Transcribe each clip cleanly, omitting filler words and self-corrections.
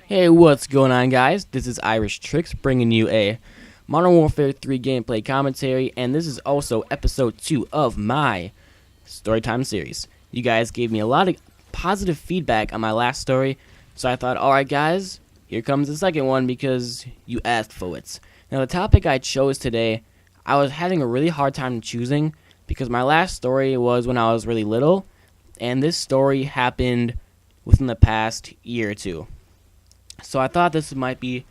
Hey, what's going on, guys? This is IrishTricks bringing you a Modern Warfare 3 gameplay commentary, and this is also episode 2 of my Storytime series. You guys gave me a lot of positive feedback on my last story, so I thought, alright guys, here comes the second one because you asked for it. Now, the topic I chose today, I was having a really hard time choosing because my last story was when I was really little, and this story happened within the past year or two. So I thought this might be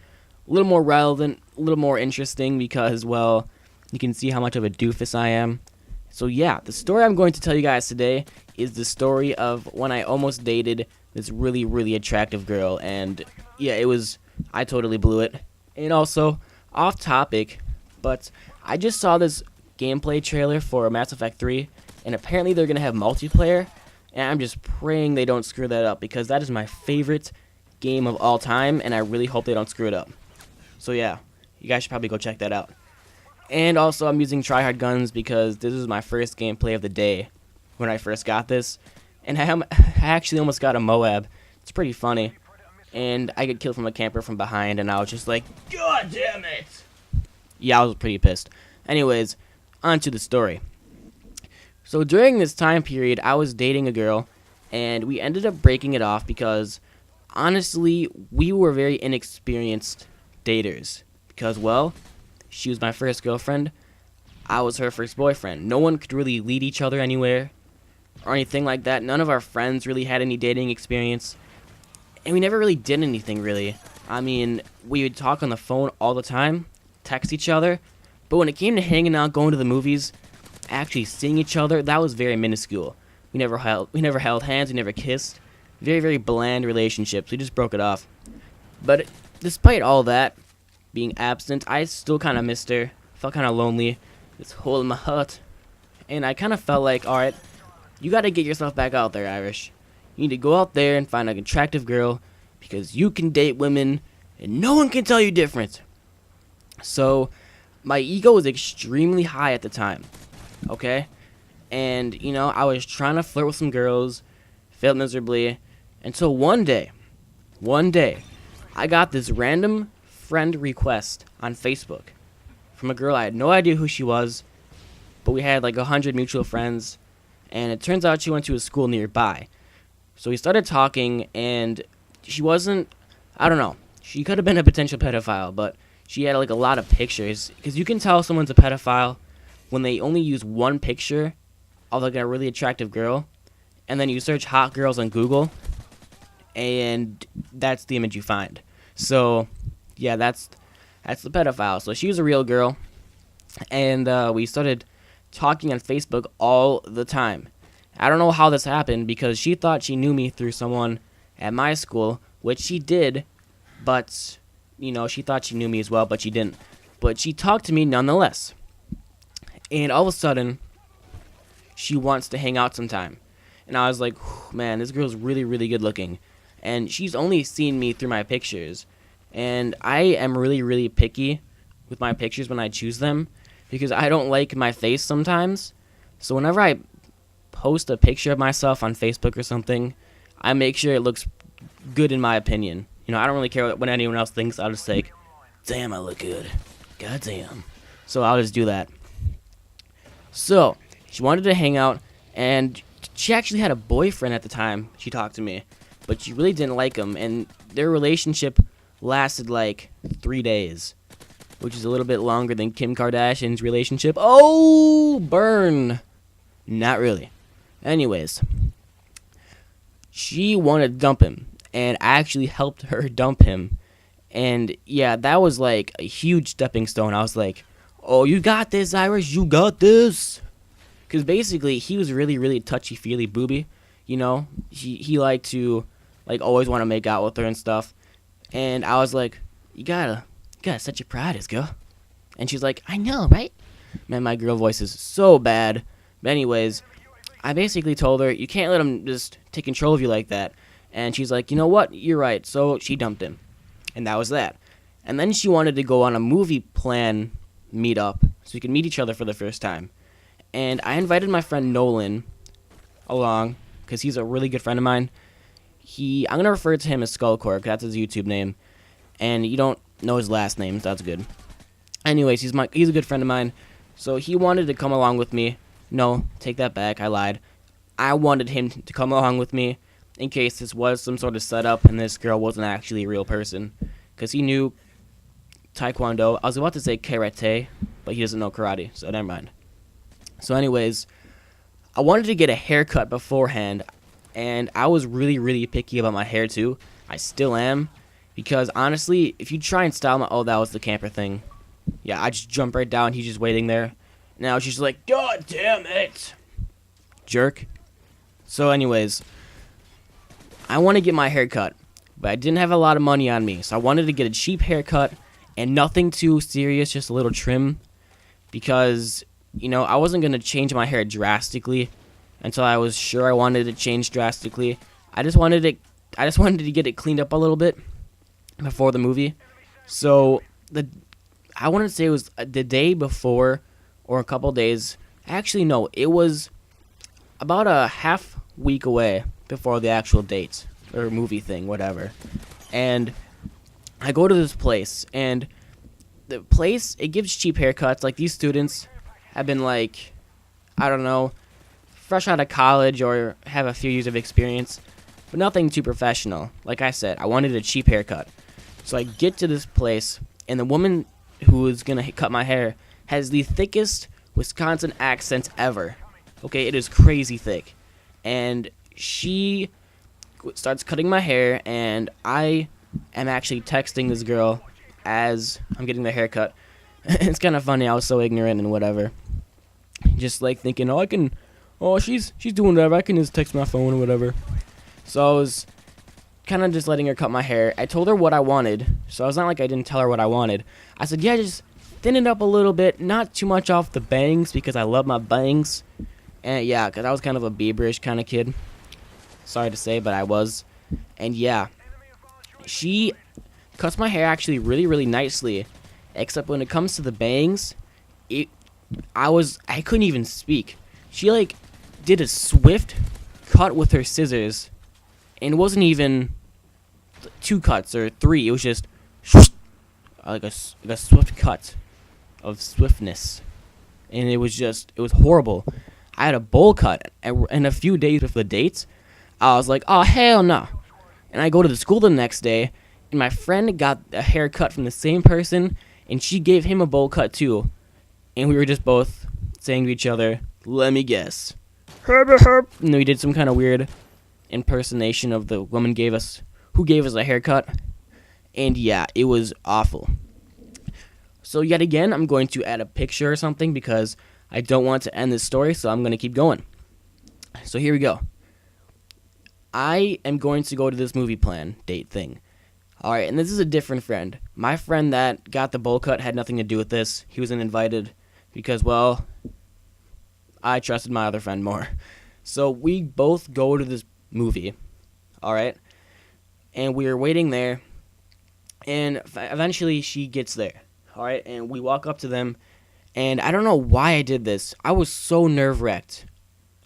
a little more relevant, a little more interesting because, well, you can see how much of a doofus I am. So yeah, the story I'm going to tell you guys today is the story of when I almost dated this really, really attractive girl. And yeah, I totally blew it. And also, off topic, but I just saw this gameplay trailer for Mass Effect 3, and apparently they're going to have multiplayer. And I'm just praying they don't screw that up because that is my favorite game of all time, and I really hope they don't screw it up. So yeah, you guys should probably go check that out. And also, I'm using tryhard guns because this is my first gameplay of the day when I first got this, and I actually almost got a Moab. It's pretty funny, and I get killed from a camper from behind, and I was just like, God damn it! Yeah, I was pretty pissed. Anyways, on to the story. So during this time period, I was dating a girl, and we ended up breaking it off because honestly, we were very inexperienced daters because, well, she was my first girlfriend, I was her first boyfriend. No one could really lead each other anywhere or anything like that. None of our friends really had any dating experience, and we never really did anything, really. I mean, we would talk on the phone all the time, text each other, but when it came to hanging out, going to the movies, actually seeing each other, that was very minuscule. We never held hands, we never kissed. Very, very bland relationships. We just broke it off. But despite all that being absent, I still kind of missed her. Felt kind of lonely. This hole in my heart. And I kind of felt like, alright, you got to get yourself back out there, Irish. You need to go out there and find an attractive girl because you can date women and no one can tell you different. So, my ego was extremely high at the time. Okay? And, I was trying to flirt with some girls. Failed miserably. Until one day, I got this random friend request on Facebook from a girl. I had no idea who she was, but we had like 100 mutual friends, and it turns out she went to a school nearby. So we started talking, and she wasn't, I don't know, she could have been a potential pedophile, but she had like a lot of pictures, because you can tell someone's a pedophile when they only use one picture of like a really attractive girl, and then you search hot girls on Google, and that's the image you find. So, yeah, that's the pedophile. So she was a real girl, and we started talking on Facebook all the time. I don't know how this happened because she thought she knew me through someone at my school, which she did, but, she thought she knew me as well, but she didn't. But she talked to me nonetheless. And all of a sudden, she wants to hang out sometime. And I was like, man, this girl's really, really good looking. And she's only seen me through my pictures. And I am really, really picky with my pictures when I choose them because I don't like my face sometimes. So whenever I post a picture of myself on Facebook or something, I make sure it looks good in my opinion. I don't really care what anyone else thinks. I'll just say, damn, I look good. God damn. So I'll just do that. So she wanted to hang out, and she actually had a boyfriend at the time she talked to me, but she really didn't like him, and their relationship lasted like 3 days, which is a little bit longer than Kim Kardashian's relationship. Oh, burn. Not really. Anyways, she wanted to dump him, and I actually helped her dump him, and yeah, that was like a huge stepping stone. I was like, oh, you got this, Irish, you got this. Because basically, he was really, really touchy-feely booby. He liked to, like, always want to make out with her and stuff. And I was like, you gotta set your pride, girl. And she's like, I know, right? Man, my girl voice is so bad. But anyways, I basically told her, you can't let him just take control of you like that. And she's like, you know what? You're right. So she dumped him. And that was that. And then she wanted to go on a movie plan meetup so we could meet each other for the first time. And I invited my friend Nolan along because he's a really good friend of mine. I'm gonna refer to him as Skullcore, 'cause that's his YouTube name, and you don't know his last name, so that's good. Anyways, he's a good friend of mine, so he wanted to come along with me. No, take that back, I lied. I wanted him to come along with me in case this was some sort of setup and this girl wasn't actually a real person, because he knew Taekwondo. I was about to say karate, but he doesn't know karate, so never mind. So anyways, I wanted to get a haircut beforehand, and I was really, really picky about my hair too. I still am, because honestly, if you try and style my... Oh, that was the camper thing. Yeah, I just jumped right down. He's just waiting there. Now she's like, God damn it, jerk. So anyways, I want to get my hair cut, but I didn't have a lot of money on me, so I wanted to get a cheap haircut and nothing too serious, just a little trim, because, you know, I wasn't going to change my hair drastically until I was sure I wanted to change drastically. I just wanted to get it cleaned up a little bit before the movie. So I want to say it was the day before or a couple days. Actually, no, it was about a half week away before the actual date or movie thing, whatever. And I go to this place, and the place, it gives cheap haircuts. Like, these students have been, like, I don't know, fresh out of college or have a few years of experience, but nothing too professional. Like I said, I wanted a cheap haircut. So I get to this place, and the woman who is going to cut my hair has the thickest Wisconsin accent ever. Okay, it is crazy thick. And she starts cutting my hair, and I am actually texting this girl as I'm getting the haircut. It's kind of funny. I was so ignorant and whatever. Just like thinking, she's doing whatever. I can just text my phone or whatever. So I was kind of just letting her cut my hair. I told her what I wanted, so it's not like I didn't tell her what I wanted. I said, yeah, just thin it up a little bit, not too much off the bangs, because I love my bangs. And yeah, because I was kind of a Bieberish kind of kid. Sorry to say, but I was. And yeah, she cuts my hair actually really, really nicely, except when it comes to the bangs, I couldn't even speak. She like did a swift cut with her scissors, and it wasn't even 2 cuts or 3. It was just like a swift cut of swiftness, and it was horrible. I had a bowl cut, and a few days before the dates, I was like, oh hell no. And I go to the school the next day, and my friend got a haircut from the same person, and she gave him a bowl cut too. And we were just both saying to each other, let me guess, herb herb. And we did some kind of weird impersonation of the woman who gave us a haircut. And yeah, it was awful. So yet again, I'm going to add a picture or something because I don't want to end this story, so I'm going to keep going. So here we go. I am going to go to this movie plan date thing. Alright, and this is a different friend. My friend that got the bowl cut had nothing to do with this. He wasn't invited because, well, I trusted my other friend more. So we both go to this movie, alright? And we are waiting there, and eventually she gets there, alright? And we walk up to them, and I don't know why I did this. I was so nerve-wracked,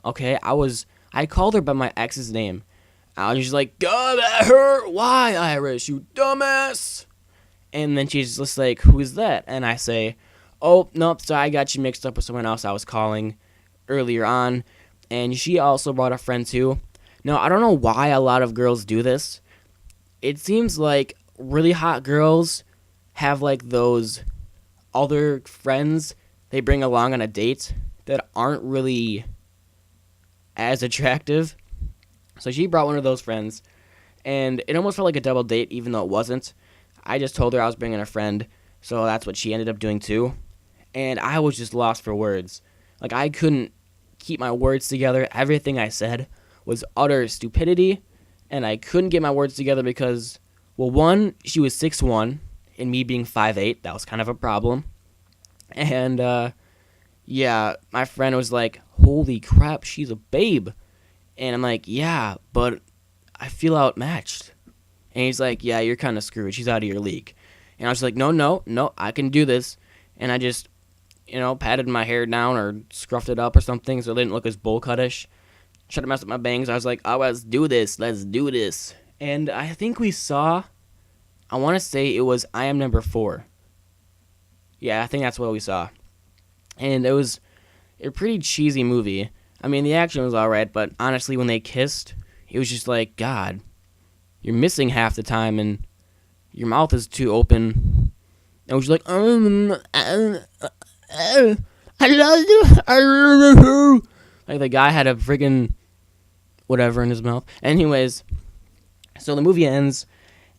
okay? I called her by my ex's name. I was just like, God, that hurt. Why, Irish, you dumbass? And then she's just like, who is that? And I say, oh, nope, sorry, I got you mixed up with someone else I was calling earlier on. And she also brought a friend too. Now, I don't know why a lot of girls do this. It seems like really hot girls have like those other friends they bring along on a date that aren't really as attractive. So she brought one of those friends, and it almost felt like a double date, even though it wasn't. I just told her I was bringing a friend, so that's what she ended up doing too. And I was just lost for words. Like, I couldn't keep my words together. Everything I said was utter stupidity, and I couldn't get my words together because, well, one, she was 6'1", and me being 5'8", that was kind of a problem. And, yeah, my friend was like, holy crap, she's a babe. And I'm like, yeah, but I feel outmatched. And he's like, yeah, you're kind of screwed. She's out of your league. And I was like, no, I can do this. And I just, patted my hair down or scruffed it up or something so it didn't look as bowl cutish. tried to mess up my bangs. I was like, oh, let's do this. And I think we saw, I want to say it was I Am Number 4. Yeah, I think that's what we saw. And it was a pretty cheesy movie. I mean, the action was alright, but honestly, when they kissed, it was just like, God, you're missing half the time, and your mouth is too open. And it was like, I love you. Like the guy had a friggin' whatever in his mouth. Anyways, so the movie ends,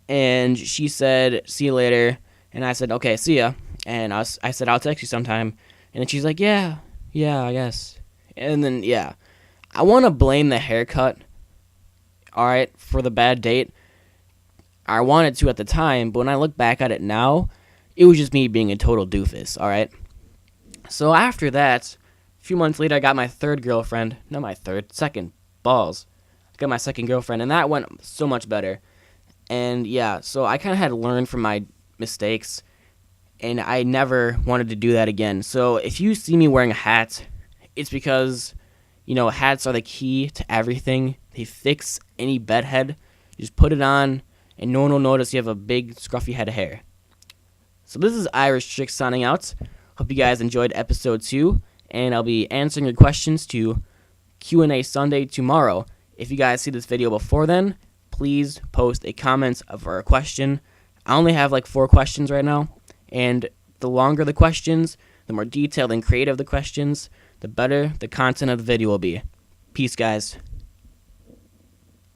and she said, see you later. And I said, okay, see ya. And I said, I'll text you sometime. And then she's like, yeah, I guess. And then, yeah. I want to blame the haircut, alright, for the bad date. I wanted to at the time, but when I look back at it now, it was just me being a total doofus, alright? So after that, a few months later, I got my second balls. I got my second girlfriend, and that went so much better. And yeah, so I kind of had to learn from my mistakes, and I never wanted to do that again. So if you see me wearing a hat, it's because, hats are the key to everything. They fix any bedhead. You just put it on, and no one will notice you have a big, scruffy head of hair. So this is IrishTricks signing out. Hope you guys enjoyed episode 2, and I'll be answering your questions to Q&A Sunday tomorrow. If you guys see this video before then, please post a comment for a question. I only have like 4 questions right now, and the longer the questions, the more detailed and creative the questions, the better the content of the video will be. Peace, guys.